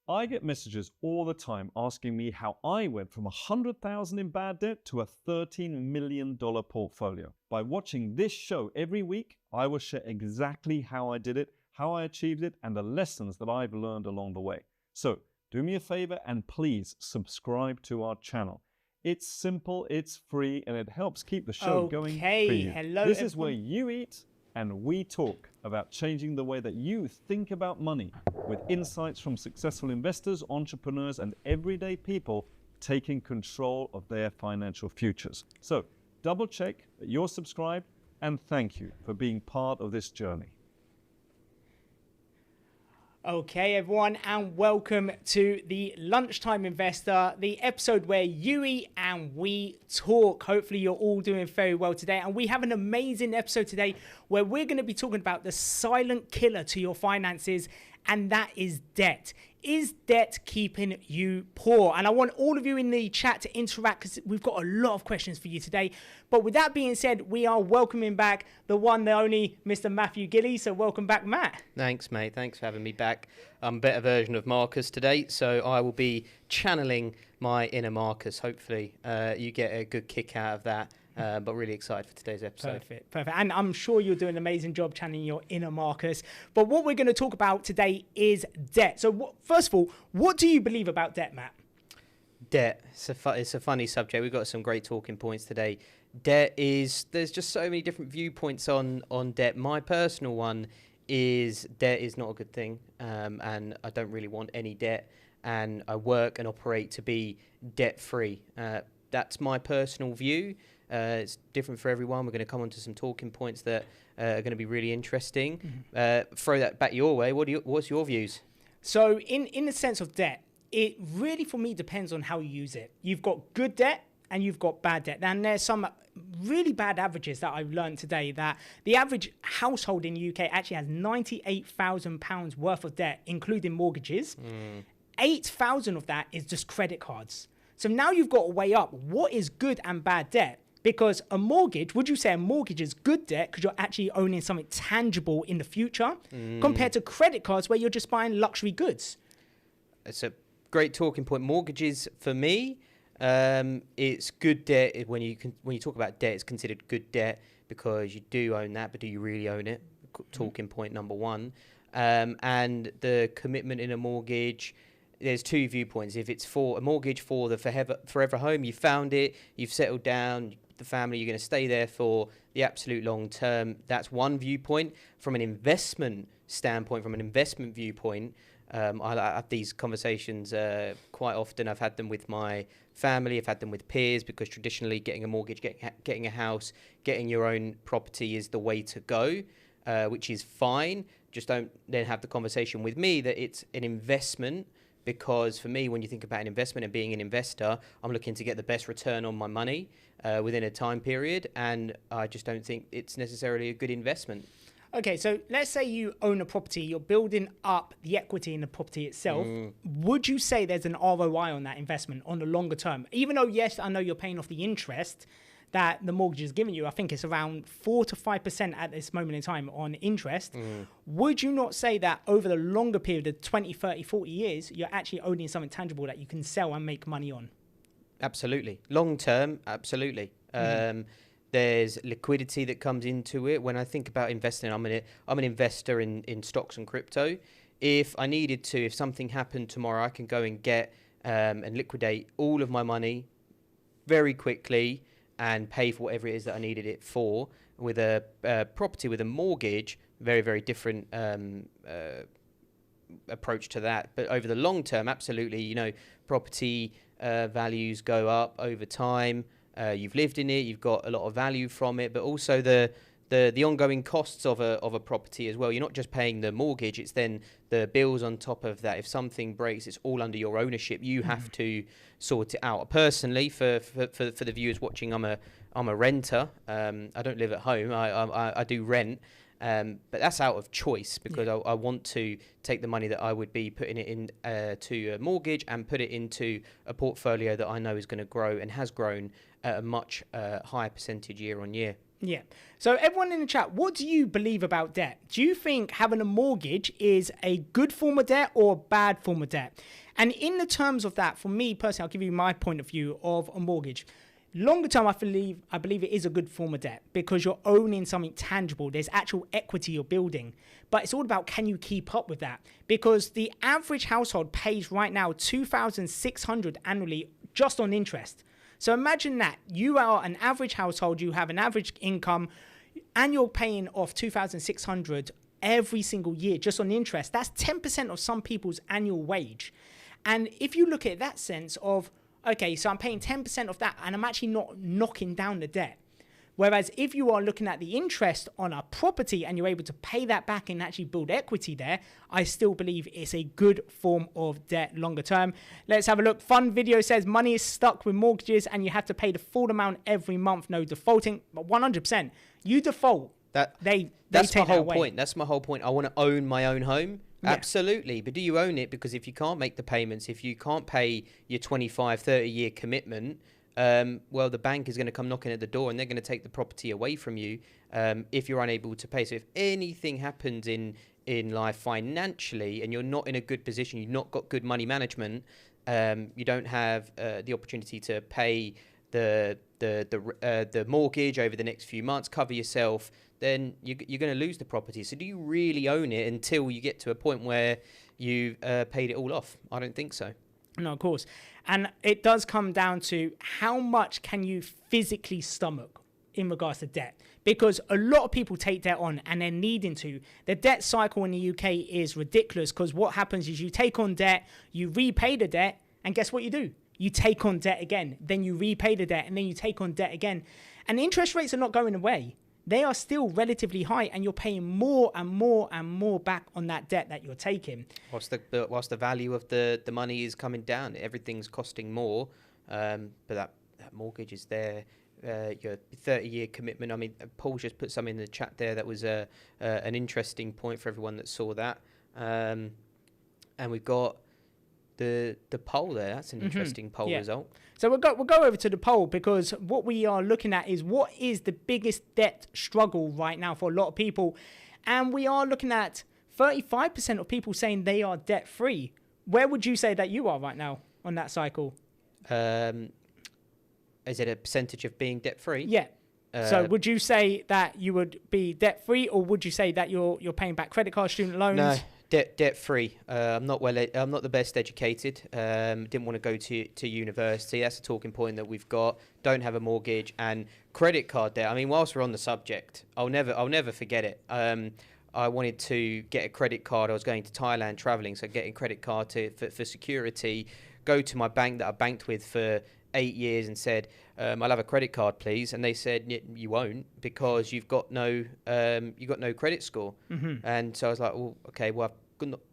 I get messages all the time asking me how I went from $100,000 in bad debt to a $13 million portfolio. By watching this show every week, I will share exactly how I did it, how I achieved it, and the lessons that I've learned along the way. So do me a favor and please subscribe to our channel. It's simple, it's free, and it helps keep the show going for you. Hello, this is where you eat and we talk about changing the way that you think about money with insights from successful investors, entrepreneurs, and everyday people taking control of their financial futures. So double check that you're subscribed, and thank you for being part of this journey. Okay, everyone, and welcome to the Lunchtime Investor, the episode where you eat and we talk. Hopefully, you're all doing very well today. And we have an amazing episode today where we're going to be talking about the silent killer to your finances, and that is debt. Is debt keeping you poor? And I want all of you in the chat to interact because we've got a lot of questions for you today. But with that being said, we are welcoming back the one, the only Mr. Matthew Gilly. So welcome back, Matt. Thanks, mate. Thanks for having me back. I'm a better version of Marcus today, so I will be channeling my inner Marcus. Hopefully, you get a good kick out of that. But really excited for today's episode. Perfect. And I'm sure you're doing an amazing job channeling your inner Marcus. But what we're going to talk about today is debt. So first of all, what do you believe about debt, Matt? Debt. It's a funny subject. We've got some great talking points today. There's just so many different viewpoints on debt. My personal one is debt is not a good thing. And I don't really want any debt. And I work and operate to be debt-free. That's my personal view. It's different for everyone. We're going to come on to some talking points that are going to be really interesting. Throw that back your way. What's your views? So in the sense of debt, it really for me depends on how you use it. You've got good debt and you've got bad debt. And there's some really bad averages that I've learned today that the average household in the UK actually has £98,000 worth of debt, including mortgages. 8,000 of that is just credit cards. So now you've got to weigh up what is good and bad debt. Because a mortgage, would you say a mortgage is good debt because you're actually owning something tangible in the future compared to credit cards where you're just buying luxury goods? It's a great talking point. Mortgages, for me, it's good debt. When you talk about debt, it's considered good debt because you do own that, but do you really own it? Talking point number one. And the commitment in a mortgage, there's two viewpoints. If it's for a mortgage for the forever home, you found it, you've settled down, the family, you're going to stay there for the absolute long term. That's one viewpoint. From an investment standpoint, from an investment viewpoint, I have these conversations quite often. I've had them with my family, I've had them with peers, because traditionally getting a mortgage, getting a house, getting your own property is the way to go, which is fine. Just don't then have the conversation with me that it's an investment. Because for me, when you think about an investment and being an investor, I'm looking to get the best return on my money within a time period. And I just don't think it's necessarily a good investment. Okay, so let's say you own a property, you're building up the equity in the property itself. Would you say there's an ROI on that investment on the longer term? Even though, yes, I know you're paying off the interest that the mortgage is giving you, I think it's around 4 to 5% at this moment in time on interest. Would you not say that over the longer period of 20, 30, 40 years, you're actually owning something tangible that you can sell and make money on? Absolutely. Long term, absolutely. There's liquidity that comes into it. When I think about investing, I'm an investor in stocks and crypto. If I needed to, if something happened tomorrow, I can go and get and liquidate all of my money very quickly and pay for whatever it is that I needed it for. With a property, with a mortgage, very, very different approach to that. But over the long term, absolutely, property values go up over time. You've lived in it, you've got a lot of value from it, but also the ongoing costs of a property as well. You're not just paying the mortgage, it's then the bills on top of that. If something breaks, it's all under your ownership. You have to sort it out. Personally, for the viewers watching, I'm a renter. I don't live at home. I do rent. But that's out of choice because I want to take the money that I would be putting it in to a mortgage and put it into a portfolio that I know is going to grow and has grown at a much higher percentage year on year. Yeah. So everyone in the chat, what do you believe about debt? Do you think having a mortgage is a good form of debt or a bad form of debt? And in the terms of that, for me personally, I'll give you my point of view of a mortgage. Longer term, I believe it is a good form of debt because you're owning something tangible. There's actual equity you're building. But it's all about, can you keep up with that? Because the average household pays right now $2,600 annually just on interest. So imagine that you are an average household, you have an average income, and you're paying off $2,600 every single year just on interest. That's 10% of some people's annual wage. And if you look at that sense of, okay, so I'm paying 10% of that and I'm actually not knocking down the debt. Whereas if you are looking at the interest on a property and you're able to pay that back and actually build equity there, I still believe it's a good form of debt longer term. Let's have a look. Fun Video says money is stuck with mortgages and you have to pay the full amount every month, no defaulting. But 100%, you default. That's my whole point. That's my whole point. I want to own my own home. Yeah. Absolutely. But do you own it? Because if you can't make the payments, if you can't pay your 25, 30-year commitment, well, the bank is going to come knocking at the door and they're going to take the property away from you if you're unable to pay. So if anything happens in life financially and you're not in a good position, you've not got good money management, you don't have the opportunity to pay the mortgage over the next few months, cover yourself, then you're going to lose the property. So do you really own it until you get to a point where you've paid it all off? I don't think so. No, of course. And it does come down to how much can you physically stomach in regards to debt? Because a lot of people take debt on and they're needing to. The debt cycle in the UK is ridiculous because what happens is you take on debt, you repay the debt, and guess what you do? You take on debt again, then you repay the debt, and then you take on debt again. And interest rates are not going away. They are still relatively high, and you're paying more and more and more back on that debt that you're taking. Whilst the value of the money is coming down, everything's costing more, but that mortgage is there. Your 30-year commitment. I mean, Paul just put something in the chat there that was an interesting point for everyone that saw that. And we've got the poll there. That's an interesting poll result. So we'll go over to the poll because what we are looking at is what is the biggest debt struggle right now for a lot of people. And we are looking at 35% of people saying they are debt free. Where would you say that you are right now on that cycle? Is it a percentage of being debt free? Yeah. So would you say that you would be debt free, or would you say that you're paying back credit cards, student loans? No, debt free. I'm not the best educated. Didn't want to go to university. That's a talking point that we've got. Don't have a mortgage and credit card debt. I mean, whilst we're on the subject, I'll never forget it. I wanted to get a credit card. I was going to Thailand traveling, so getting a credit card for security. Go to my bank that I banked with for 8 years and said, I'll have a credit card, please. And they said, you won't because you've got no credit score. Mm-hmm. And so I was like, well, okay, well,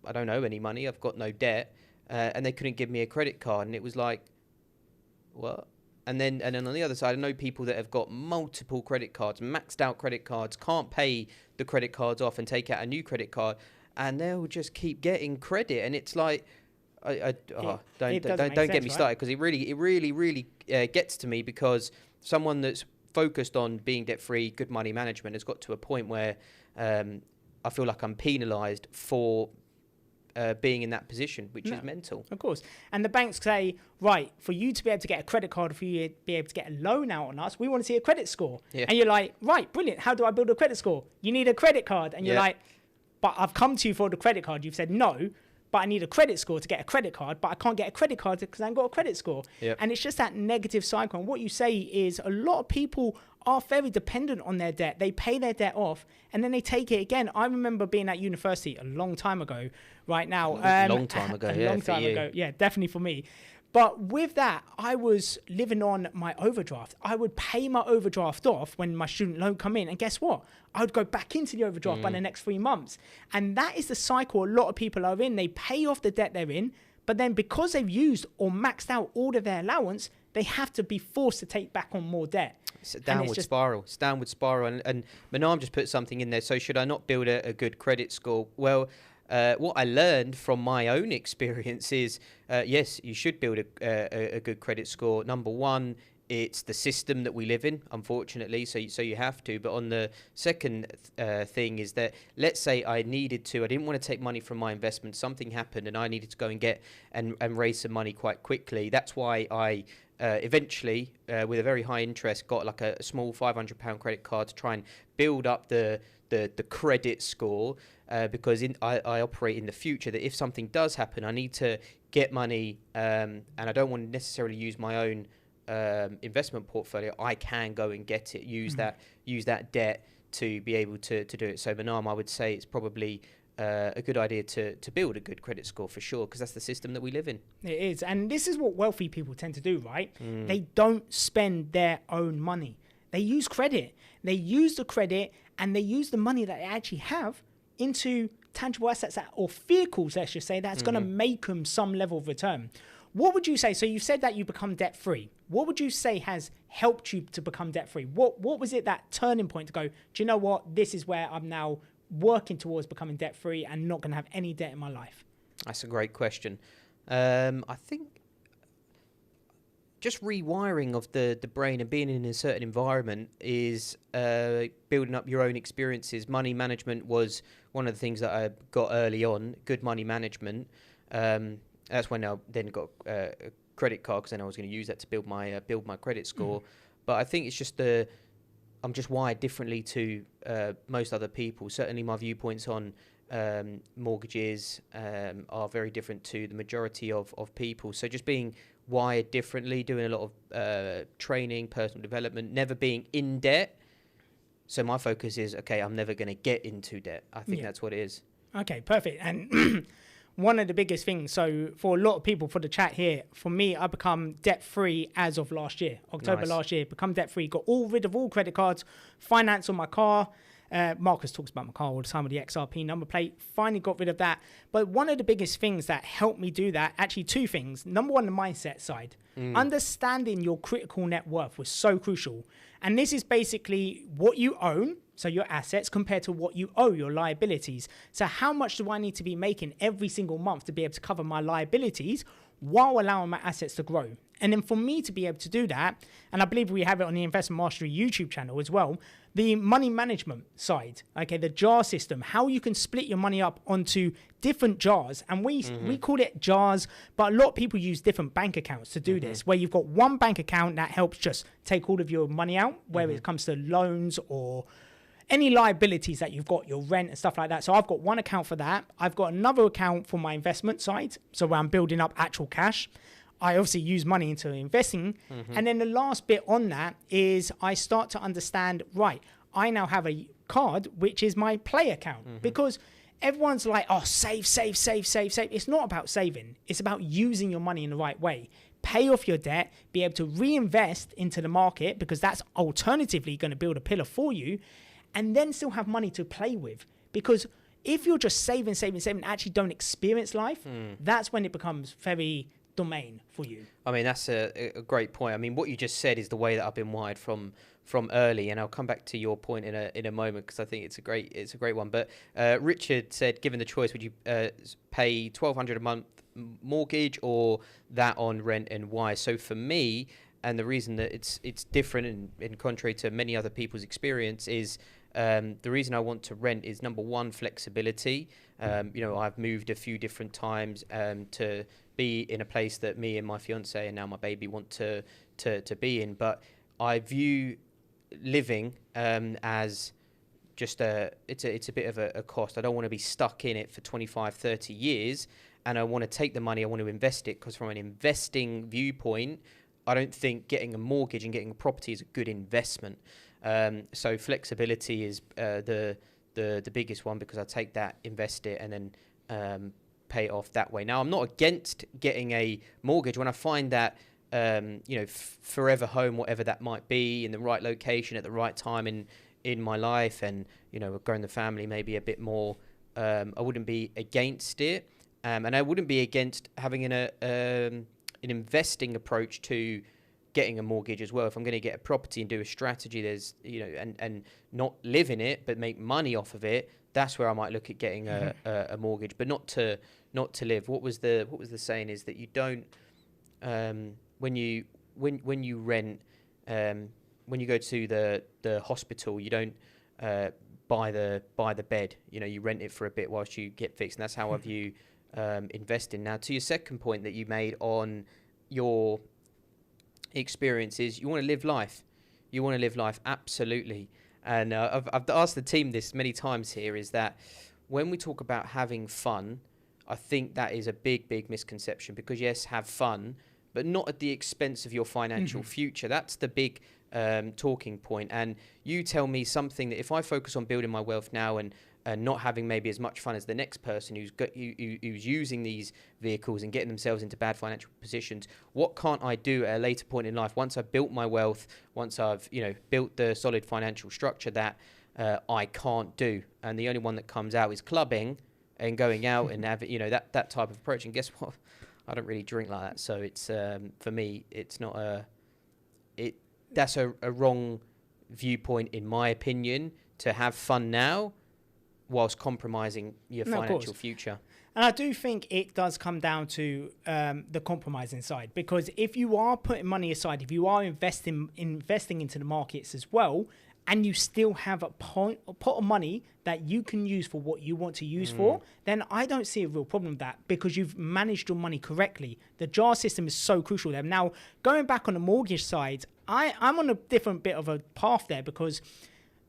I don't owe any money. I've got no debt. And they couldn't give me a credit card. And it was like, what? And then on the other side, I know people that have got multiple credit cards, maxed out credit cards, can't pay the credit cards off and take out a new credit card. And they'll just keep getting credit. And it's like, don't get me started because it really gets to me because someone that's focused on being debt free, good money management has got to a point where I feel like I'm penalised for being in that position, which is mental. Of course. And the banks say, right, for you to be able to get a credit card, for you to be able to get a loan out on us, we want to see a credit score. Yeah. And you're like, right, brilliant. How do I build a credit score? You need a credit card. And you're like, but I've come to you for the credit card. You've said no. But I need a credit score to get a credit card, but I can't get a credit card because I haven't got a credit score. Yep. And it's just that negative cycle. And what you say is a lot of people are very dependent on their debt. They pay their debt off and then they take it again. I remember being at university a long time ago right now. Long time ago, Yeah, definitely for me. But with that, I was living on my overdraft. I would pay my overdraft off when my student loan come in. And guess what? I would go back into the overdraft by the next 3 months. And that is the cycle a lot of people are in. They pay off the debt they're in, but then because they've used or maxed out all of their allowance, they have to be forced to take back on more debt. It's a downward spiral. It's downward spiral. And Manam just put something in there. So should I not build a good credit score? Well, what I learned from my own experience is, yes, you should build a good credit score. Number one it's the system that we live in, unfortunately. So you have to. But on the second thing is that, let's say I didn't want to take money from my investment. Something happened and I needed to go and get and raise some money quite quickly. That's why I eventually, with a very high interest, got like a small £500 credit card to try and build up the credit score, because I operate in the future that if something does happen, I need to get money, and I don't want to necessarily use my own investment portfolio. I can go and get it, use that debt to be able to do it. So Manam, I would say it's probably a good idea to build a good credit score for sure, because that's the system that we live in. It is. And this is what wealthy people tend to do, right? They don't spend their own money. They use credit. They use the credit and they use the money that they actually have into tangible assets or vehicles, let's just say, that's going to make them some level of return. What would you say? So you've said that you become debt free. What would you say has helped you to become debt free? What was it, that turning point to go, do you know what? This is where I'm now working towards becoming debt free and not going to have any debt in my life? That's a great question. I think just rewiring of the brain and being in a certain environment is building up your own experiences. Money management was one of the things that I got early on, good money management. That's when I then got a credit card, because then I was going to use that to build my credit score. But I think it's just I'm just wired differently to most other people. Certainly my viewpoints on mortgages are very different to the majority of people. So just being wired differently, doing a lot of training, personal development, never being in debt. So my focus is, okay, I'm never going to get into debt. I think that's what it is. Okay, perfect. And one of the biggest things, so for a lot of people, for the chat here, for me, I become debt-free as of last year, October last year, become debt-free, got rid of all credit cards, finance on my car. Marcus talks about my car all the time with the XRP number plate. Finally got rid of that. But one of the biggest things that helped me do that, actually two things. Number one, the mindset side. Understanding your critical net worth was so crucial. And this is basically what you own, so your assets, compared to what you owe, your liabilities. So how much do I need to be making every single month to be able to cover my liabilities while allowing my assets to grow? And then for me to be able to do that, and I believe we have it on the Investment Mastery YouTube channel as well, the money management side, okay, the jar system, how you can split your money up onto different jars. And we call it jars, but a lot of people use different bank accounts to do this, where you've got one bank account that helps just take all of your money out, where it comes to loans or any liabilities that you've got, your rent and stuff like that. So I've got one account for that. I've got another account for my investment side, so where I'm building up actual cash. I obviously use money into investing. And then the last bit on that is I start to understand, right, I now have a card, which is my play account, because everyone's like, oh, save. It's not about saving. It's about using your money in the right way. Pay off your debt, be able to reinvest into the market, because that's alternatively going to build a pillar for you, and then still have money to play with. Because if you're just saving, and actually don't experience life, that's when it becomes very domain for you. I mean, that's a great point. I mean, what you just said is the way that I've been wired from early, and I'll come back to your point in a moment, because I think it's a great one. But Richard said, given the choice, would you pay $1,200 a month mortgage or that on rent, and why? So for me, and the reason that it's different and in contrary to many other people's experience is the reason I want to rent is, number one, flexibility. I've moved a few different times to be in a place that me and my fiance and now my baby want to be in. But I view living as just it's a bit of a cost. I don't want to be stuck in it for 25, 30 years, and I want to take the money, I want to invest it, because from an investing viewpoint, I don't think getting a mortgage and getting a property is a good investment. So flexibility is the biggest one, because I take that, invest it, and then pay it off that way. Now, I'm not against getting a mortgage when I find that forever home, whatever that might be, in the right location at the right time in my life, and growing the family maybe a bit more. I wouldn't be against it, and I wouldn't be against having an investing approach to getting a mortgage as well. If I'm going to get a property and do a strategy, there's and not live in it but make money off of it, that's where I might look at getting a mortgage, but not to live. What was the saying is that you don't when you rent, when you go to the hospital, you don't buy the bed. You rent it for a bit whilst you get fixed, and that's how I view investing. Now, to your second point that you made on your experiences, you want to live life. You want to live life, absolutely. And I've asked the team this many times here, is that when we talk about having fun, I think that is a big misconception, because yes, have fun, but not at the expense of your financial future. That's the big talking point. And you tell me something that if I focus on building my wealth now and not having maybe as much fun as the next person who's using these vehicles and getting themselves into bad financial positions, what can't I do at a later point in life, once I've built my wealth, once I've built the solid financial structure that I can't do? And the only one that comes out is clubbing and going out and have that type of approach. And guess what? I don't really drink like that, so it's for me, it's not that's a wrong viewpoint, in my opinion, to have fun now whilst compromising your financial future. And I do think it does come down to the compromising side, because if you are putting money aside, if you are investing into the markets as well, and you still have a pot of money that you can use for what you want to use for, then I don't see a real problem with that, because you've managed your money correctly. The JAR system is so crucial there. Now, going back on the mortgage side, I'm on a different bit of a path there, because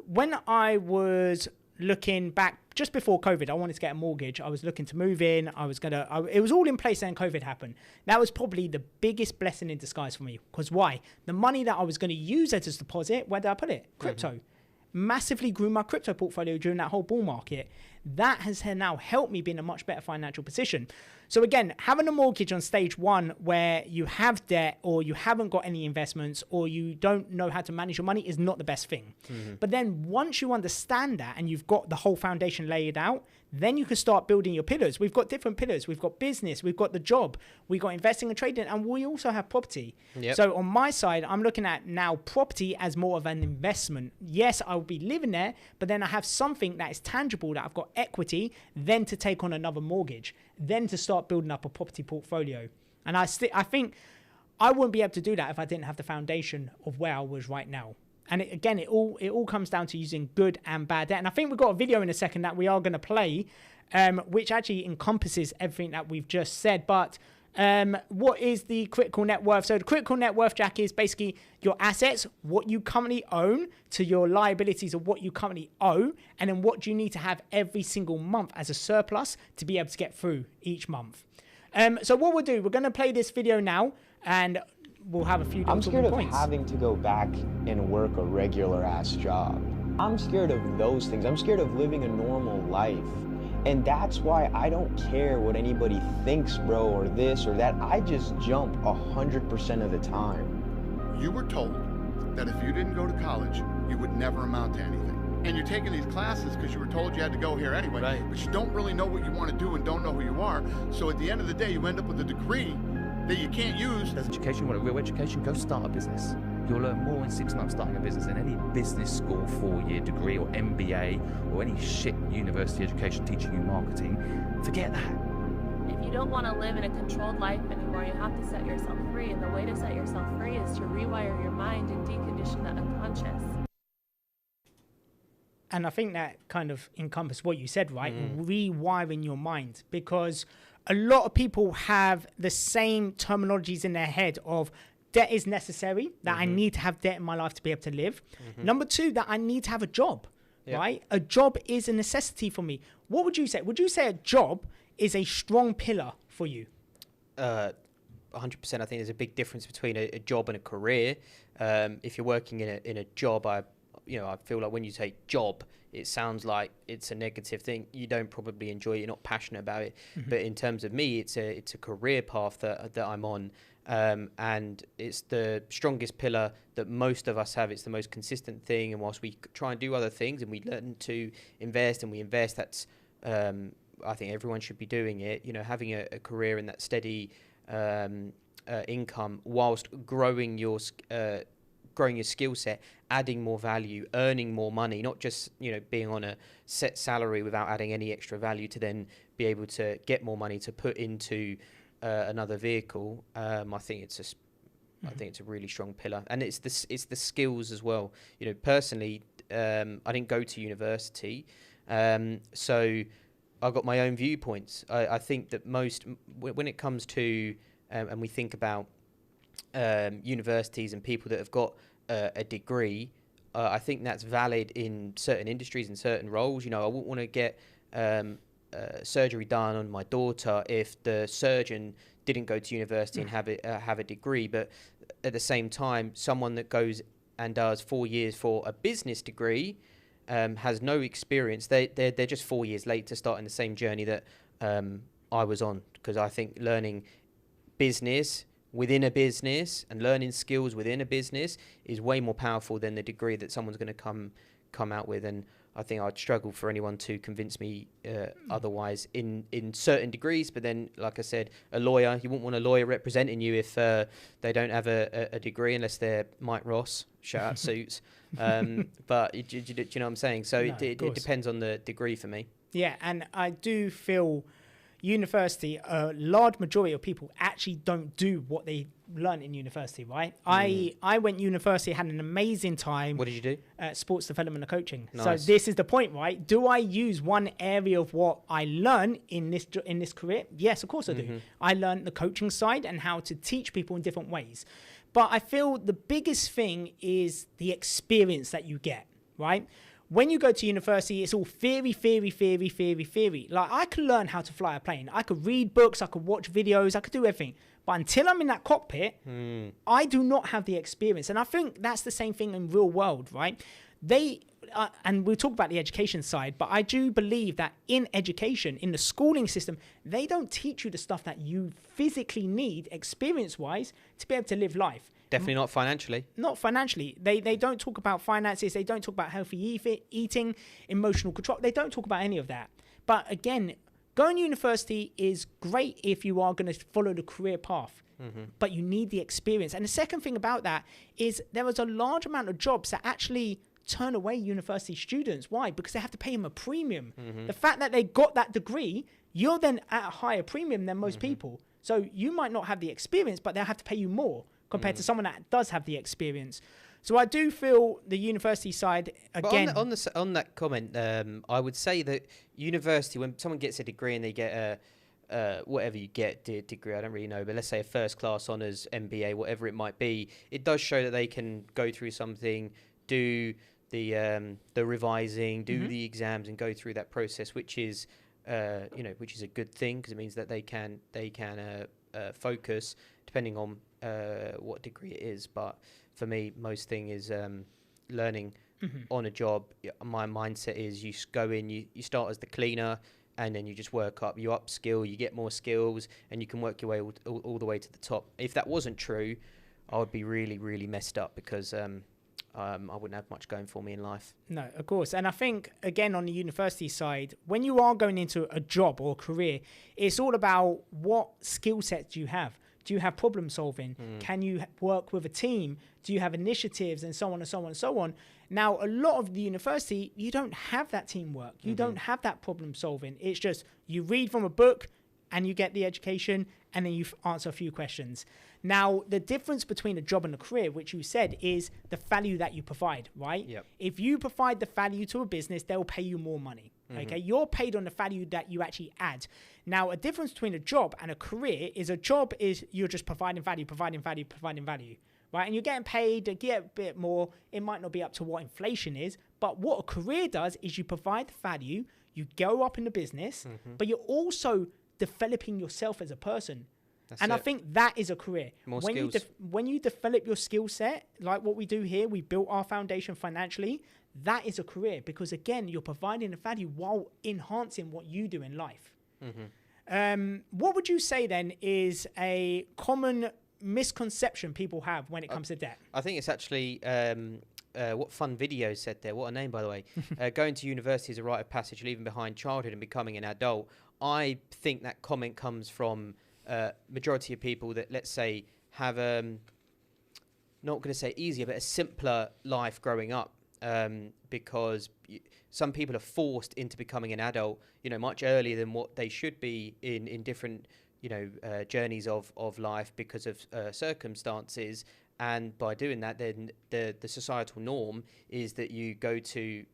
when I was looking back just before COVID, I wanted to get a mortgage. I was looking to move in. It was all in place, and COVID happened. That was probably the biggest blessing in disguise for me. Because why? The money that I was going to use as a deposit, where did I put it? Crypto. Massively grew my crypto portfolio during that whole bull market. That has now helped me be in a much better financial position. So again, having a mortgage on stage one where you have debt, or you haven't got any investments, or you don't know how to manage your money, is not the best thing. But then once you understand that and you've got the whole foundation laid out, then you can start building your pillars. We've got different pillars. We've got business, we've got the job, we've got investing and trading, and we also have property. So on my side, I'm looking at now property as more of an investment. Yes, I'll be living there, but then I have something that is tangible, that I've got equity, then to take on another mortgage, then to start building up a property portfolio. And I think I wouldn't be able to do that if I didn't have the foundation of where I was right now. And it all comes down to using good and bad debt. And I think we've got a video in a second that we are going to play, which actually encompasses everything that we've just said. But what is the critical net worth? So the critical net worth, Jack, is basically your assets, what you currently own, to your liabilities of what you currently owe, and then what you need to have every single month as a surplus to be able to get through each month. So what we'll do, we're going to play this video now, and we'll have a few I'm scared of points. having to go back and work a regular ass job. I'm scared of those things. I'm scared of living a normal life. And that's why I don't care what anybody thinks, bro, or this or that. I just jump 100% of the time. You were told that if you didn't go to college, you would never amount to anything. And you're taking these classes because you were told you had to go here anyway, but you don't really know what you want to do and don't know who you are. So at the end of the day, you end up with a degree that you can't use. As education, you want a real education, go start a business. You'll learn more in 6 months starting a business than any business school 4-year degree or MBA or any shit university education teaching you marketing. Forget that. If you don't want to live in a controlled life anymore, you have to set yourself free. And the way to set yourself free is to rewire your mind and decondition the unconscious. And I think that kind of encompasses what you said, right? Rewiring your mind, because a lot of people have the same terminologies in their head of debt is necessary, that I need to have debt in my life to be able to live. Number two, that I need to have a job, right? A job is a necessity for me. What would you say? Would you say a job is a strong pillar for you? 100%. I think there's a big difference between a job and a career. If you're working in a job, I feel like when you say job, it sounds like it's a negative thing. You don't probably enjoy it. You're not passionate about it. But in terms of me, it's a career path that I'm on. And it's the strongest pillar that most of us have. It's the most consistent thing. And whilst we try and do other things and we learn to invest, that's, I think everyone should be doing it, having a career in that steady income whilst growing your skill set, adding more value, earning more money, not just, being on a set salary without adding any extra value to then be able to get more money to put into another vehicle. I think it's I think it's a really strong pillar, and it's the skills as well. You know, personally, I didn't go to university, so I got my own viewpoints. I think that when it comes to and we think about universities and people that have got a degree, I think that's valid in certain industries and certain roles. You know, I wouldn't want to get surgery done on my daughter if the surgeon didn't go to university and have a degree. But at the same time, someone that goes and does 4 years for a business degree has no experience. They're just 4 years late to starting the same journey that I was on, because I think learning business within a business and learning skills within a business is way more powerful than the degree that someone's going to come out with. And I think I'd struggle for anyone to convince me otherwise in certain degrees. But then, like I said, a lawyer, you wouldn't want a lawyer representing you if they don't have a degree, unless they're Mike Ross, shout out Suits. But do you know what I'm saying? So No, it depends on the degree for me. Yeah, and I do feel university, a large majority of people actually don't do what they learn in university, right? I went university, had an amazing time. What did you do? Sports development and coaching. Nice. So this is the point, right? Do I use one area of what I learn in this career? Yes, of course I do. I learned the coaching side and how to teach people in different ways. But I feel the biggest thing is the experience that you get, right? When you go to university, it's all theory. Like, I could learn how to fly a plane. I could read books, I could watch videos, I could do everything. But until I'm in that cockpit, I do not have the experience. And I think that's the same thing in real world, right? And we'll talk about the education side, but I do believe that in education, in the schooling system, they don't teach you the stuff that you physically need, experience-wise, to be able to live life. Definitely not financially. Not financially. They don't talk about finances. They don't talk about healthy eating, emotional control. They don't talk about any of that. But again, going to university is great if you are going to follow the career path. But you need the experience. And the second thing about that is there is a large amount of jobs that actually turn away university students. Why? Because they have to pay them a premium. The fact that they got that degree, you're then at a higher premium than most people. So you might not have the experience, but they'll have to pay you more compared to someone that does have the experience. So I do feel the university side, again... But on that comment, I would say that university, when someone gets a degree and they get whatever you get, degree, I don't really know, but let's say a first class honours, MBA, whatever it might be, it does show that they can go through something, do the revising, do the exams and go through that process, which is which is a good thing, because it means that they can focus depending on what degree it is. But for me, most thing is learning on a job. My mindset is you go in, you start as the cleaner, and then you just work up, you upskill, you get more skills, and you can work your way all the way to the top. If that wasn't true, I would be really, really messed up, because I wouldn't have much going for me in life. No, of course. And I think, again, on the university side, when you are going into a job or a career, it's all about what skill sets you have. Do you have problem solving? Can you work with a team? Do you have initiatives, and so on and so on and so on? Now, a lot of the university, you don't have that teamwork. You don't have that problem solving. It's just you read from a book and you get the education, and then you answer a few questions. Now, the difference between a job and a career, which you said, is the value that you provide, right? Yep. If you provide the value to a business, they'll pay you more money. Okay, you're paid on the value that you actually add. Now, a difference between a job and a career is a job is you're just providing value, right? And you're getting paid to get a bit more. It might not be up to what inflation is, but what a career does is you provide the value, you go up in the business, but you're also developing yourself as a person. I think that is a career. More when skills. When you develop your skill set, like what we do here, we built our foundation financially. That is a career, because again, you're providing a value while enhancing what you do in life. What would you say then is a common misconception people have when it comes to debt? I think it's actually what Fun Video said there. What a name, by the way. Going to university is a rite of passage, leaving behind childhood and becoming an adult. I think that comment comes from majority of people that, let's say, have not going to say easier, but a simpler life growing up, because some people are forced into becoming an adult, much earlier than what they should be in different journeys of life because of circumstances. And by doing that, then the societal norm is that you got to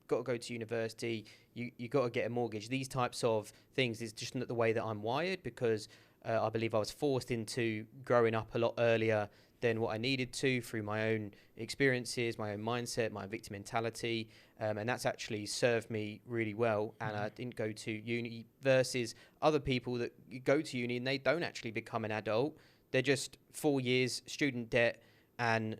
go to university, you got to get a mortgage. These types of things is just not the way that I'm wired, because I believe I was forced into growing up a lot earlier than what I needed to through my own experiences, my own mindset, my victim mentality, and that's actually served me really well. And I didn't go to uni, versus other people that go to uni and they don't actually become an adult. They're just 4 years student debt and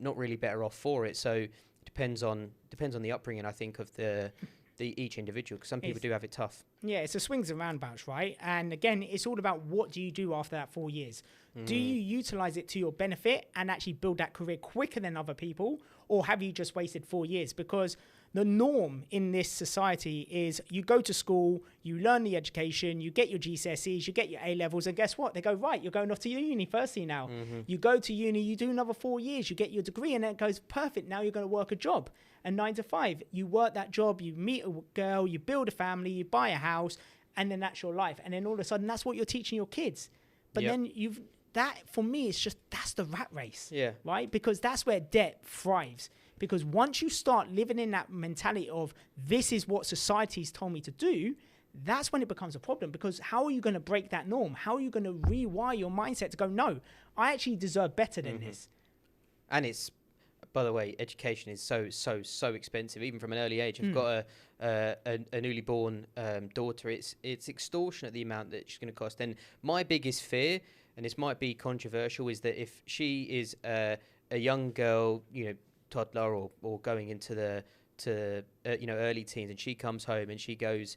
not really better off for it. So it depends on the upbringing, I think, of the each individual, because some people do have it tough. Yeah, it's a swings and roundabouts, right? And again, it's all about what do you do after that 4 years? Do you utilize it to your benefit and actually build that career quicker than other people? Or have you just wasted 4 years? Because the norm in this society is you go to school, you learn the education, you get your GCSEs, you get your A-levels, and guess what? They go, right, you're going off to your university now. You go to uni, you do another 4 years, you get your degree, and then it goes, perfect, now you're going to work a job. And 9 to 5, you work that job, you meet a girl, you build a family, you buy a house, and then that's your life. And then all of a sudden, that's what you're teaching your kids. But then that, for me, it's just, that's the rat race, right? Because that's where debt thrives. Because once you start living in that mentality of this is what society's told me to do, that's when it becomes a problem. Because how are you going to break that norm? How are you going to rewire your mindset to go, no, I actually deserve better than this? And it's, by the way, education is so expensive, even from an early age. I've got a newly born daughter. It's extortionate, the amount that she's going to cost. And my biggest fear, and this might be controversial, is that if she is a young girl, toddler or going into the early teens, and she comes home and she goes,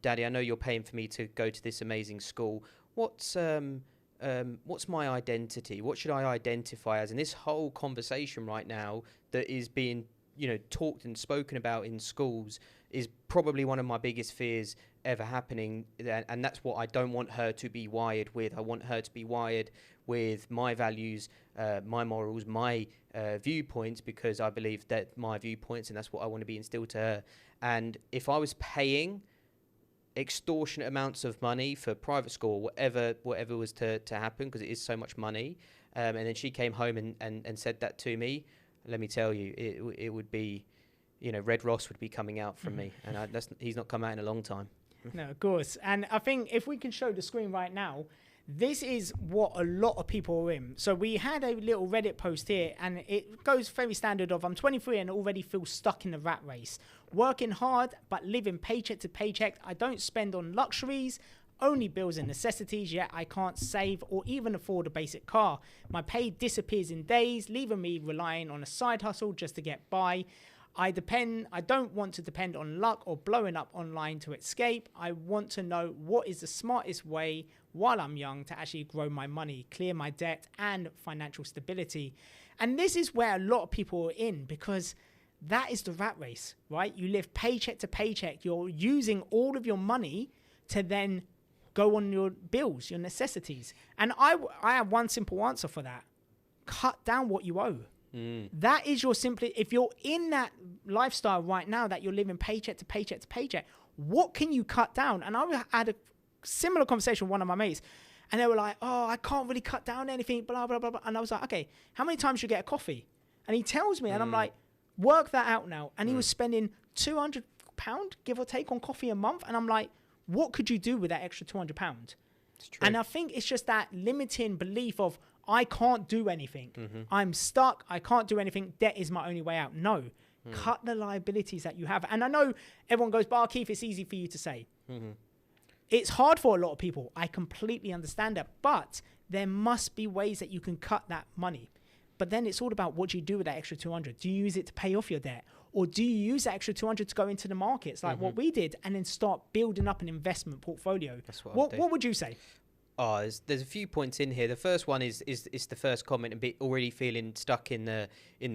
Daddy, I know you're paying for me to go to this amazing school. What's my identity? What should I identify as? And this whole conversation right now that is being talked and spoken about in schools is probably one of my biggest fears ever happening, and that's what I don't want her to be wired with. I want her to be wired with my values, my morals, my viewpoints, because I believe that my viewpoints, and that's what I want to be instilled to her. And if I was paying extortionate amounts of money for private school, whatever was to happen, because it is so much money, and then she came home and said that to me, let me tell you, it would be, Red Ross would be coming out from me, and he's not come out in a long time. No, of course. And I think if we can show the screen right now, this is what a lot of people are in. So we had a little Reddit post here, and it goes very standard of, I'm 23 and already feel stuck in the rat race. Working hard, but living paycheck to paycheck. I don't spend on luxuries, only bills and necessities, yet I can't save or even afford a basic car. My pay disappears in days, leaving me relying on a side hustle just to get by. I don't want to depend on luck or blowing up online to escape. I want to know what is the smartest way while I'm young to actually grow my money, clear my debt, and financial stability. And this is where a lot of people are in, because that is the rat race, right? You live paycheck to paycheck. You're using all of your money to then go on your bills, your necessities. And I have one simple answer for that. Cut down what you owe. That is your if you're in that lifestyle right now that you're living paycheck to paycheck to paycheck, what can you cut down? And I had a similar conversation with one of my mates, and they were like, oh, I can't really cut down anything, blah, blah, blah, blah. And I was like, okay, how many times you get a coffee? And he tells me, and I'm like, work that out now. And he was spending £200, give or take, on coffee a month. And I'm like, what could you do with that extra £200? And I think it's just that limiting belief of, I can't do anything. I'm stuck. I can't do anything. Debt is my only way out. No. Cut the liabilities that you have. And I know everyone goes, but Keith, it's easy for you to say. It's hard for a lot of people. I completely understand that. But there must be ways that you can cut that money. But then it's all about what do you do with that extra 200? Do you use it to pay off your debt? Or do you use that extra 200 to go into the markets like what we did, and then start building up an investment portfolio? That's what would you say? Oh, there's a few points in here. The first one is the first comment, and already feeling stuck in the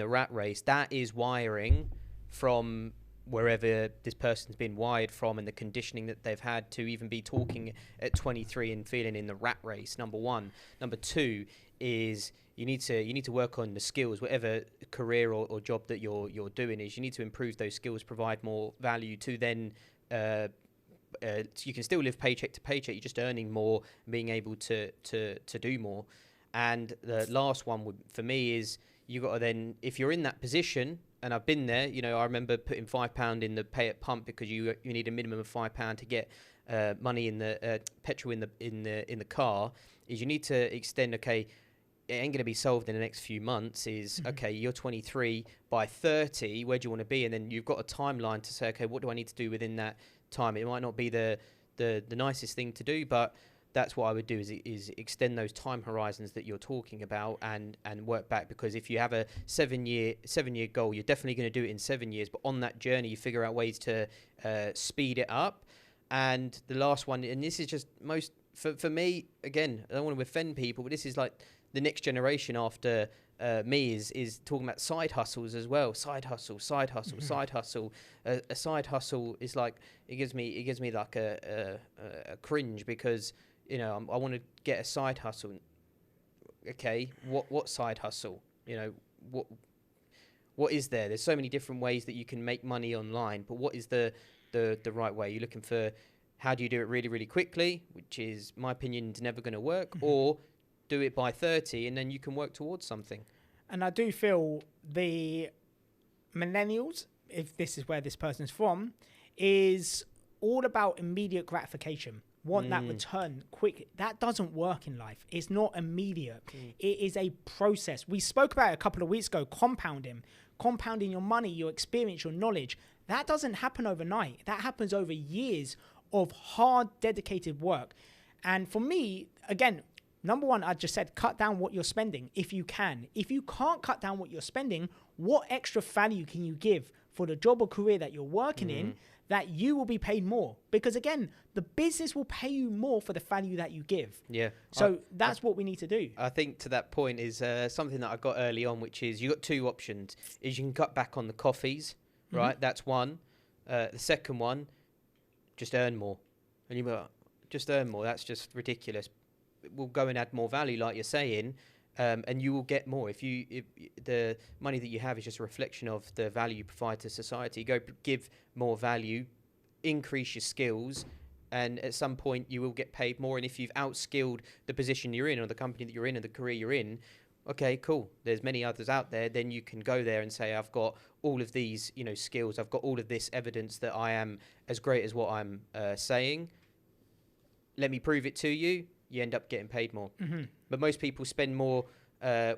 rat race. That is wiring from wherever this person's been wired from, and the conditioning that they've had to even be talking at 23 and feeling in the rat race. Number one. Number two is you need to work on the skills, whatever career or job that you're doing is. You need to improve those skills, provide more value to then you can still live paycheck to paycheck. You're just earning more, being able to do more. And the last one for me is you got to then, if you're in that position, and I've been there, I remember putting £5 in the pay at pump because you need a minimum of £5 to get money in the petrol in the car. Is you need to extend. Okay, it ain't going to be solved in the next few months. Okay, you're 23, by 30, where do you want to be? And then you've got a timeline to say, okay, what do I need to do within that time? It might not be the nicest thing to do, but that's what I would do is extend those time horizons that you're talking about and work back. Because if you have a 7-year goal, you're definitely going to do it in 7 years. But on that journey, you figure out ways to speed it up. And the last one, and this is just for me, again, I don't want to offend people, but this is like the next generation after me is talking about side hustles as well. Side hustle. A side hustle is like, it gives me like a cringe because, I want to get a side hustle. Okay, what side hustle? What is there? There's so many different ways that you can make money online, but what is the right way? You're looking for, how do you do it really, really quickly, which is, my opinion, is never going to work, or do it by 30 and then you can work towards something. And I do feel the millennials, if this is where this person's from, is all about immediate gratification. Want that return quick. That doesn't work in life. It's not immediate. It is a process. We spoke about it a couple of weeks ago, compounding your money, your experience, your knowledge. That doesn't happen overnight. That happens over years of hard, dedicated work. And for me, again, number one, I just said, cut down what you're spending if you can. If you can't cut down what you're spending, what extra value can you give for the job or career that you're working in that you will be paid more? Because again, the business will pay you more for the value that you give. Yeah. So that's what we need to do. I think to that point is something that I got early on, which is you got two options. Is you can cut back on the coffees, right? That's one. The second one, just earn more. And you go, just earn more. That's just ridiculous. We'll go and add more value, like you're saying, and you will get more. If the money that you have is just a reflection of the value you provide to society, go give more value, increase your skills, and at some point you will get paid more. And if you've outskilled the position you're in, or the company that you're in, or the career you're in, okay, cool. There's many others out there. Then you can go there and say, I've got all of these, skills. I've got all of this evidence that I am as great as what I'm saying. Let me prove it to you. You end up getting paid more. But most people spend more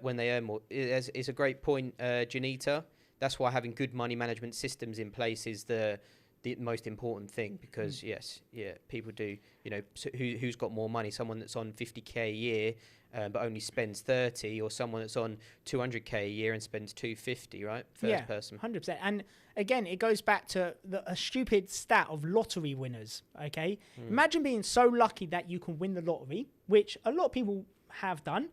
when they earn more. It's a great point, Janita. That's why having good money management systems in place is the most important thing, because people do, so who's got more money? Someone that's on 50k a year but only spends 30, or someone that's on 200k a year and spends 250, right? First person. 100%. And again, it goes back to a stupid stat of lottery winners, okay? Imagine being so lucky that you can win the lottery, which a lot of people have done.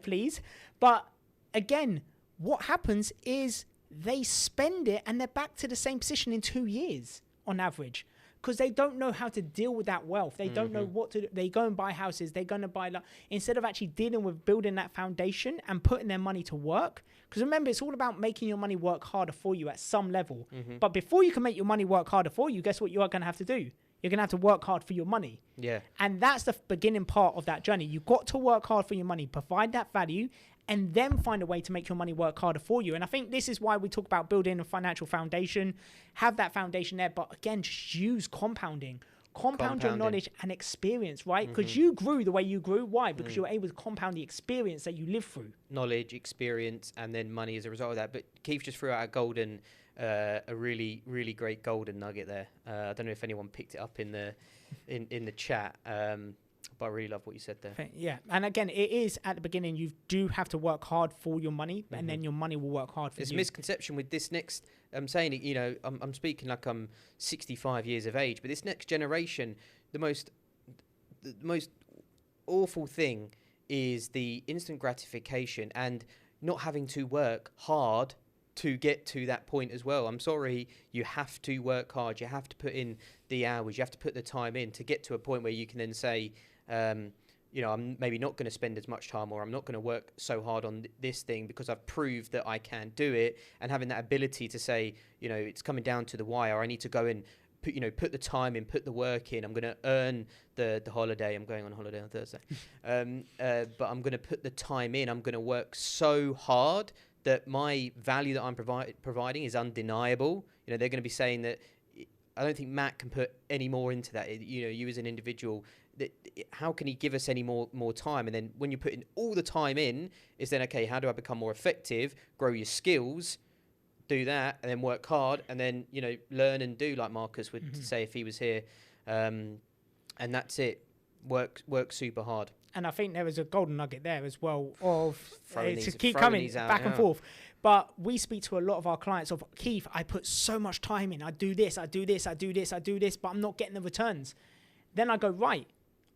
Please. But again, what happens is they spend it and they're back to the same position in 2 years on average, because they don't know how to deal with that wealth. They don't know what to do. They go and buy houses. They're going to buy, instead of actually dealing with building that foundation and putting their money to work. Because remember, it's all about making your money work harder for you at some level. But before you can make your money work harder for you, guess what you are going to have to do? You're going to have to work hard for your money. Yeah. And that's the beginning part of that journey. You've got to work hard for your money, provide that value, and then find a way to make your money work harder for you. And I think this is why we talk about building a financial foundation, have that foundation there. But again, just use compounding. Compound your knowledge and experience, right? Because you grew the way you grew. Why? Because you were able to compound the experience that you lived through. Knowledge, experience, and then money as a result of that. But Keith just threw out a really, really great golden nugget there. I don't know if anyone picked it up in the chat. But I really love what you said there. Yeah. And again, it is at the beginning, you do have to work hard for your money, and then your money will work hard for you. There's a misconception with this next, I'm saying it, I'm speaking like I'm 65 years of age, but this next generation, the most awful thing is the instant gratification and not having to work hard to get to that point as well. I'm sorry, you have to work hard. You have to put in the hours. You have to put the time in to get to a point where you can then say, I'm maybe not going to spend as much time, or I'm not going to work so hard on this thing because I've proved that I can do it. And having that ability to say, it's coming down to the wire. I need to go and put the time in, put the work in. I'm going to earn the holiday. I'm going on holiday on Thursday. But I'm going to put the time in. I'm going to work so hard that my value that I'm providing is undeniable. They're going to be saying that. I don't think Matt can put any more into that. You as an individual, how can he give us any more time? And then when you put in all the time in, is then, okay, how do I become more effective, grow your skills, do that, and then work hard, and then, learn and do, like Marcus would say if he was here. And that's it. Work super hard. And I think there was a golden nugget there as well of to keep throwing coming these out, back and forth. But we speak to a lot of our clients of, Keith, I put so much time in. I do this, I do this, I do this, I do this, but I'm not getting the returns. Then I go, right,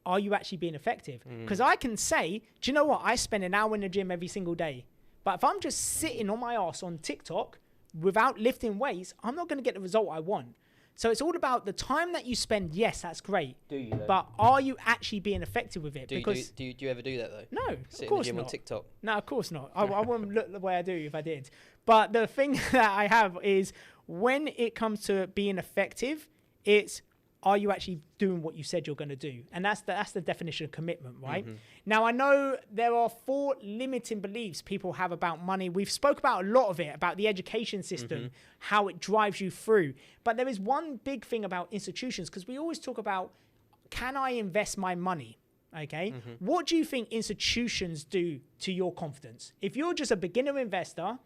are you actually being effective? Because I can say, do you know what? I spend an hour in the gym every single day. But if I'm just sitting on my ass on TikTok without lifting weights, I'm not going to get the result I want. So it's all about the time that you spend. Yes, that's great. Do you, though? But are you actually being effective with it? Do you ever do that, though? No, Sit of course in the gym not. on TikTok? No, of course not. I wouldn't look the way I do if I did. But the thing that I have is when it comes to being effective, it's are you actually doing what you said you're going to do? And that's the definition of commitment, right? Now, I know there are 4 limiting beliefs people have about money. We've spoke about a lot of it, about the education system, how it drives you through. But there is one big thing about institutions, because we always talk about, can I invest my money? Okay. What do you think institutions do to your confidence? If you're just a beginner investor,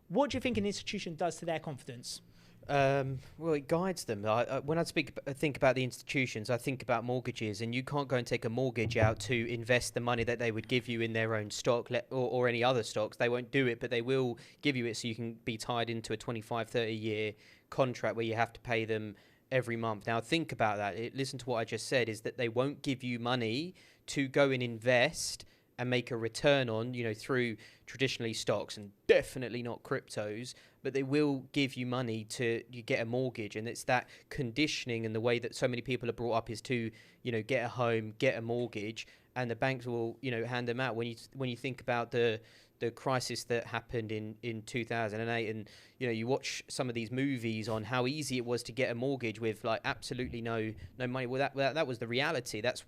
what do you think an institution does to their confidence? Well, it guides them. When I think about the institutions, I think about mortgages, and you can't go and take a mortgage out to invest the money that they would give you in their own stock or any other stocks. They won't do it, but they will give you it so you can be tied into a 25, 30-year contract where you have to pay them every month. Now, think about that. Listen to what I just said, is that they won't give you money to go and invest and make a return on, through traditionally stocks and definitely not cryptos, but they will give you money you get a mortgage. And it's that conditioning, and the way that so many people are brought up is to, get a home, get a mortgage, and the banks will, hand them out. When you think about the crisis that happened in 2008, and you watch some of these movies on how easy it was to get a mortgage with like absolutely no money. Well, that was the reality. That's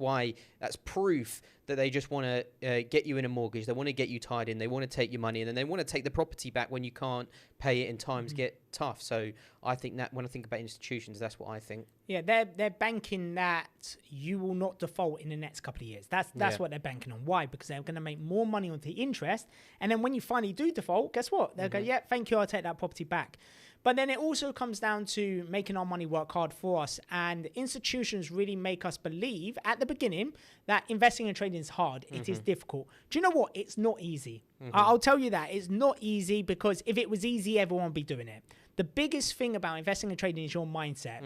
proof that they just want to get you in a mortgage. They want to get you tied in. They want to take your money, and then they want to take the property back when you can't pay it and times get tough. So I think that when I think about institutions, that's what I think. Yeah, they're banking that you will not default in the next couple of years. That's what they're banking on. Why? Because they're going to make more money on the interest. And then when you finally do default, guess what? They'll go, yeah, thank you, I'll take that property back. But then it also comes down to making our money work hard for us. And institutions really make us believe at the beginning that investing and trading is hard. It is difficult. Do you know what? It's not easy. I'll tell you that. It's not easy, because if it was easy, everyone would be doing it. The biggest thing about investing and trading is your mindset.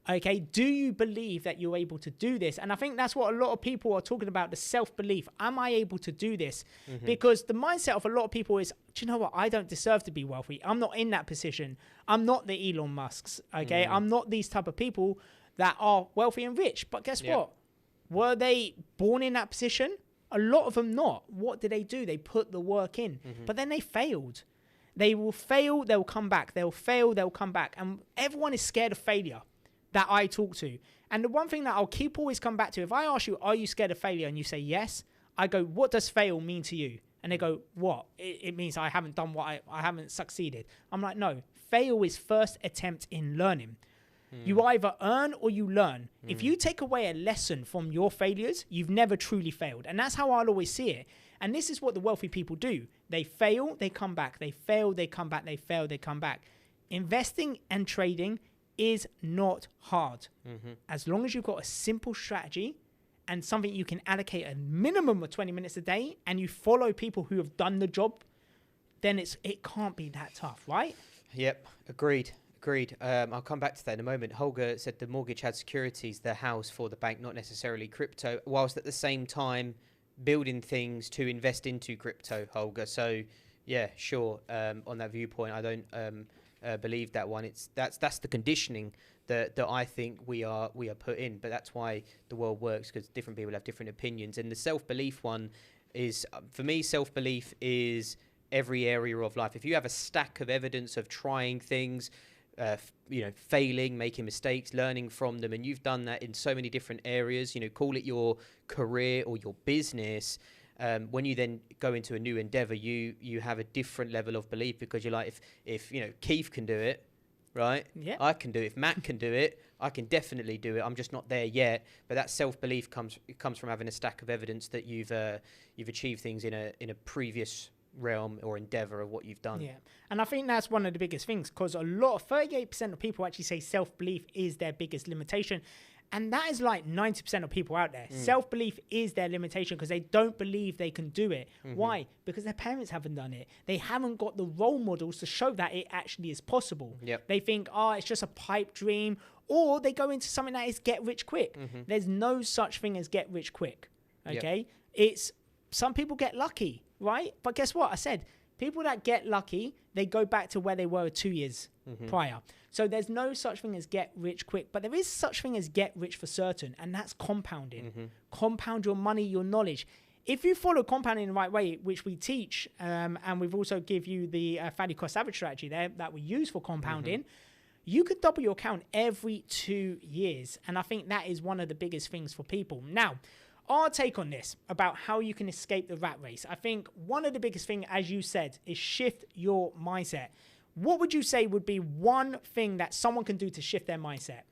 Okay, do you believe that you're able to do this? And I think that's what a lot of people are talking about, the self-belief. Am I able to do this? Because the mindset of a lot of people is, do you know what? I don't deserve to be wealthy. I'm not in that position. I'm not the Elon Musks, okay? I'm not these type of people that are wealthy and rich. But guess what? Were they born in that position? A lot of them not. What did they do? They put the work in. But then they failed. They will fail, they'll come back. They'll fail, they'll come back. And everyone is scared of failure that I talk to. And the one thing that I'll keep always come back to, if I ask you, are you scared of failure? And you say yes, I go, what does fail mean to you? And they go, what? It means I haven't done what I haven't succeeded. I'm like, no, fail is first attempt in learning. You either earn or you learn. If you take away a lesson from your failures, you've never truly failed. And that's how I'll always see it. And this is what the wealthy people do. They fail, they come back. They fail, they come back. They fail, they come back. Investing and trading is not hard. As long as you've got a simple strategy and something you can allocate a minimum of 20 minutes a day, and you follow people who have done the job, then it can't be that tough, right? Yep, agreed. I'll come back to that in a moment. Holger said the mortgage had securities, the house for the bank, not necessarily crypto, whilst at the same time building things to invest into crypto, Holger. So yeah, sure. On that viewpoint, I don't believe that one. That's the conditioning that I think we are put in. But that's why the world works, because different people have different opinions. And the self-belief one is, for me, self-belief is every area of life. If you have a stack of evidence of trying things, failing, making mistakes, learning from them, and you've done that in so many different areas. Call it your career or your business. When you then go into a new endeavor, you have a different level of belief, because you're like, if Keith can do it, right? Yeah. I can do it. If Matt can do it, I can definitely do it. I'm just not there yet. But that self-belief comes from having a stack of evidence that you've achieved things in a previous realm or endeavor of what you've done. Yeah. And I think that's one of the biggest things, because 38% of people actually say self-belief is their biggest limitation. And that is like 90% of people out there. Self-belief is their limitation, because they don't believe they can do it. Why? Because their parents haven't done it. They haven't got the role models to show that it actually is possible. Yep. They think, it's just a pipe dream. Or they go into something that is get rich quick. There's no such thing as get rich quick. Okay? It's some people get lucky, right? But guess what? I said, people that get lucky, they go back to where they were 2 years prior. So there's no such thing as get rich quick, but there is such thing as get rich for certain, and that's compounding. Compound your money, your knowledge. If you follow compounding in the right way, which we teach, and we've also give you the value cost average strategy there that we use for compounding, you could double your account every 2 years. And I think that is one of the biggest things for people. Now, our take on this about how you can escape the rat race. I think one of the biggest things, as you said, is shift your mindset. What would you say would be one thing that someone can do to shift their mindset?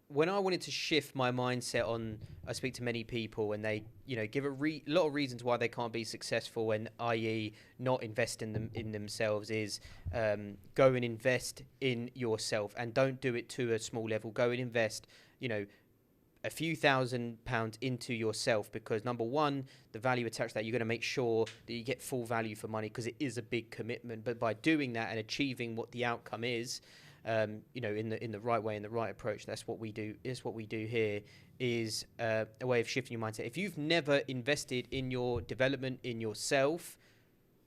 When I wanted to shift my mindset I speak to many people, and they, give a lot of reasons why they can't be successful, and i.e. not invest in themselves, is go and invest in yourself, and don't do it to a small level. Go and invest, a few £1,000s into yourself, because number one, the value attached to that, you're going to make sure that you get full value for money, because it is a big commitment. But by doing that and achieving what the outcome is, in the right way, in the right approach, that's what we do. Is what we do here is a way of shifting your mindset. If you've never invested in your development, in yourself,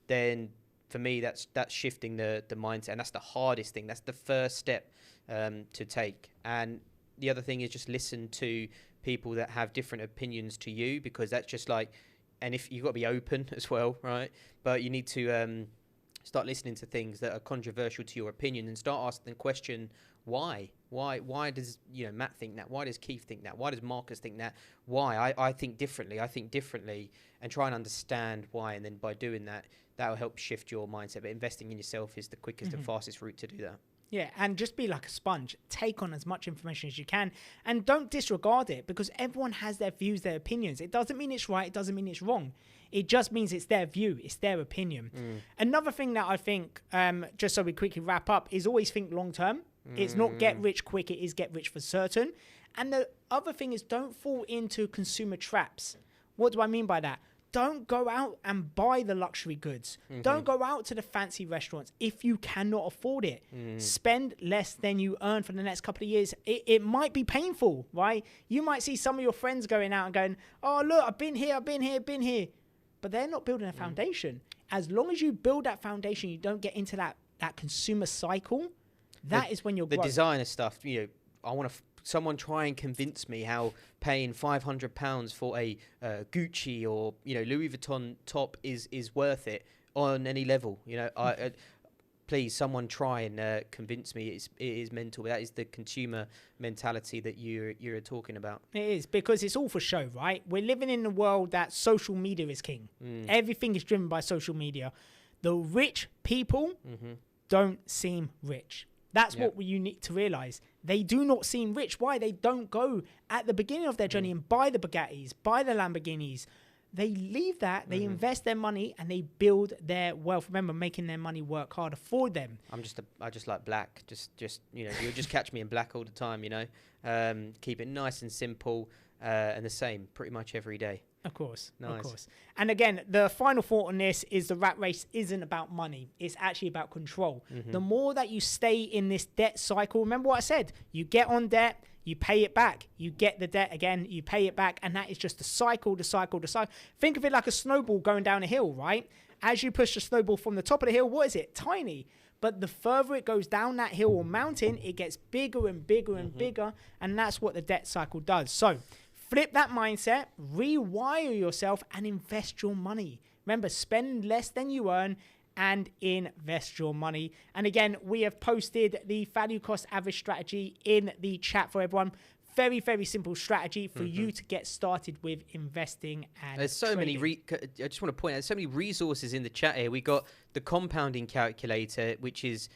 then for me, that's shifting the mindset, and that's the hardest thing. That's the first step to take. And the other thing is just listen to people that have different opinions to you, because that's just like, and if you've got to be open as well, right? But you need to start listening to things that are controversial to your opinion, and start asking the question, why? Why does Matt think that? Why does Keith think that? Why does Marcus think that? Why? I think differently. And try and understand why. And then by doing that, that will help shift your mindset. But investing in yourself is the quickest and fastest route to do that. Yeah, and just be like a sponge. Take on as much information as you can, and don't disregard it, because everyone has their views, their opinions. It doesn't mean it's right. It doesn't mean it's wrong. It just means it's their view. It's their opinion. Another thing that I think, just so we quickly wrap up, is always think long term. It's not get rich quick. It is get rich for certain. And the other thing is, don't fall into consumer traps. What do I mean by that? Don't go out and buy the luxury goods. Don't go out to the fancy restaurants if you cannot afford it. Spend less than you earn for the next couple of years. It might be painful, right? You might see some of your friends going out and going, oh, look, I've been here. But they're not building a foundation. As long as you build that foundation, you don't get into that consumer cycle. That is when you're growing. The designer stuff, I want to... Someone try and convince me how paying £500 for a Gucci or Louis Vuitton top is worth it on any level. Please, someone try and convince me it is mental. That is the consumer mentality that you're talking about. It is, because it's all for show, right? We're living in a world that social media is king. Everything is driven by social media. The rich people don't seem rich. That's what you need to realize. They do not seem rich. Why? They don't go at the beginning of their journey and buy the Bugattis, buy the Lamborghinis. They leave that, they invest their money, and they build their wealth. Remember, making their money work harder for them. I just like black. Just you'll just catch me in black all the time. Keep it nice and simple, and the same pretty much every day. Of course, nice. Of course. And again, the final thought on this is the rat race isn't about money. It's actually about control. The more that you stay in this debt cycle, remember what I said, you get on debt, you pay it back, you get the debt again, you pay it back, and that is just the cycle. Think of it like a snowball going down a hill, right? As you push the snowball from the top of the hill, what is it? Tiny. But the further it goes down that hill or mountain, it gets bigger and bigger and bigger, and that's what the debt cycle does. So flip that mindset, rewire yourself, and invest your money. Remember, spend less than you earn, and invest your money. And again, we have posted the value cost average strategy in the chat for everyone. Very, very simple strategy for you to get started with investing and There's so trading. many, I just want to point out, there's so many resources in the chat here. We got the compounding calculator, which is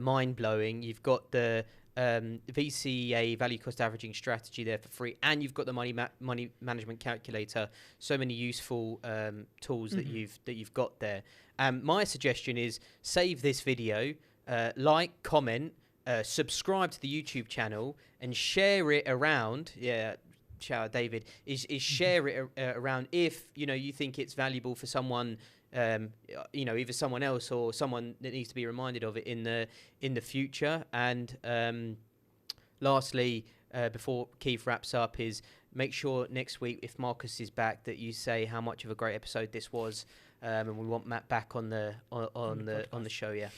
mind-blowing. You've got the VCA value cost averaging strategy there for free, and you've got the money management calculator. So many useful tools that you've got there. My suggestion is save this video, like, comment, subscribe to the YouTube channel, and share it around. Yeah, shout out David. Is share it around if you think it's valuable for someone. Either someone else or someone that needs to be reminded of it in the future. And lastly, before Keith wraps up, is make sure next week, if Marcus is back, that you say how much of a great episode this was. And we want Matt back on the show. Yeah.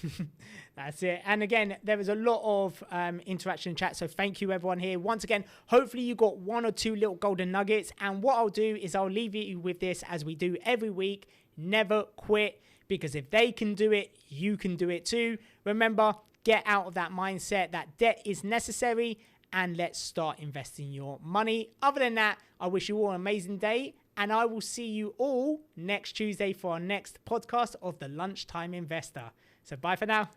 That's it. And again, there was a lot of interaction in chat, so thank you everyone here once again. Hopefully you got one or two little golden nuggets, and what I'll do is I'll leave you with this, as we do every week: never quit, because if they can do it, you can do it too. Remember, get out of that mindset that debt is necessary, and let's start investing your money. Other than that, I wish you all an amazing day, and I will see you all next Tuesday for our next podcast of the Lunchtime Investor. So bye for now.